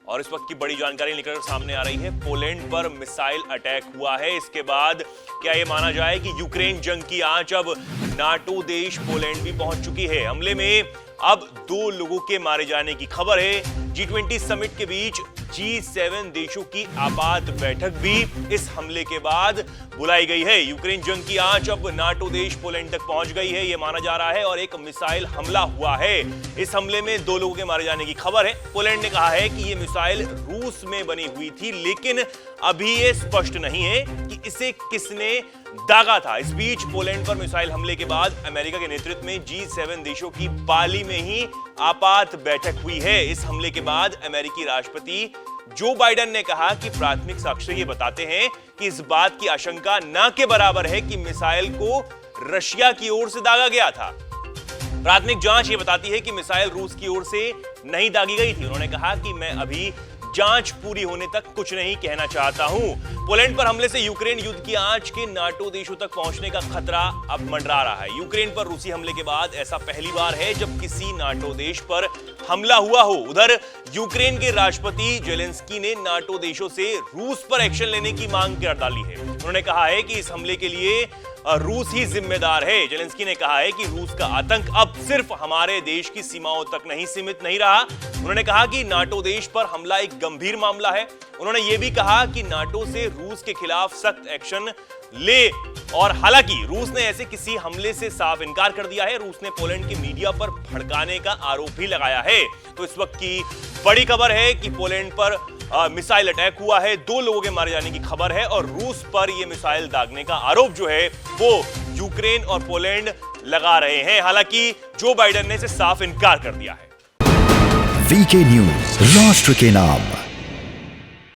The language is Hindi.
और इस वक्त की बड़ी जानकारी निकलकर सामने आ रही है। पोलैंड पर मिसाइल अटैक हुआ है। इसके बाद क्या यह माना जाए कि यूक्रेन जंग की आंच अब नाटो देश पोलैंड भी पहुंच चुकी है। हमले में अब 2 लोगों के मारे जाने की खबर है। G20 समिट के बीच G7 देशों की आपात बैठक भी इस हमले के बाद बुलाई गई है। यूक्रेन जंग की आंच अब नाटो देश पोलैंड तक पहुंच गई है, यह माना जा रहा है, और एक मिसाइल हमला हुआ है। इस हमले में 2 लोगों के मारे जाने की खबर है। पोलैंड ने कहा है कि यह मिसाइल रूस में बनी हुई थी, लेकिन अभी यह स्पष्ट नहीं है कि इसे किसने दागा था। इस बीच पोलैंड पर मिसाइल हमले के बाद अमेरिका के नेतृत्व में G7 देशों की पाली में ही आपात बैठक हुई है। इस हमले के बाद अमेरिकी राष्ट्रपति जो बाइडेन ने कहा कि प्राथमिक साक्ष्य ये बताते हैं कि इस बात की आशंका न के बराबर है कि मिसाइल को रशिया की ओर से दागा गया था। प्राथमिक जांच ये बताती है कि मिसाइल रूस की ओर से नहीं दागी गई थी। उन्होंने कहा कि मैं अभी जांच पूरी होने तक कुछ नहीं कहना चाहता हूं। पोलैंड पर हमले से यूक्रेन युद्ध की आंच के नाटो देशों तक पहुंचने का खतरा अब मंडरा रहा है। यूक्रेन पर रूसी हमले के बाद ऐसा पहली बार है जब किसी नाटो देश पर हमला हुआ हो। उधर यूक्रेन के राष्ट्रपति जेलेंस्की ने नाटो देशों से रूस पर एक्शन लेने की मांग कर डाली है। उन्होंने कहा है कि इस हमले के लिए रूस ही जिम्मेदार है। जेलेंस्की ने कहा है कि रूस का आतंक अब सिर्फ हमारे देश की सीमाओं तक नहीं सीमित नहीं रहा। उन्होंने कहा कि नाटो देश पर हमला एक गंभीर मामला है। उन्होंने यह भी कहा कि नाटो से रूस के खिलाफ सख्त एक्शन ले, और हालांकि रूस ने ऐसे किसी हमले से साफ इनकार कर दिया है। रूस ने पोलैंड के मीडिया पर भड़काने का आरोप भी लगाया है। तो इस वक्त की बड़ी खबर है कि पोलैंड पर मिसाइल अटैक हुआ है, 2 लोगों के मारे जाने की खबर है, और रूस पर यह मिसाइल दागने का आरोप जो है वो यूक्रेन और पोलैंड लगा रहे हैं। हालांकि जो बाइडेन ने इसे साफ इनकार कर दिया है। वीके न्यूज, राष्ट्र के नाम।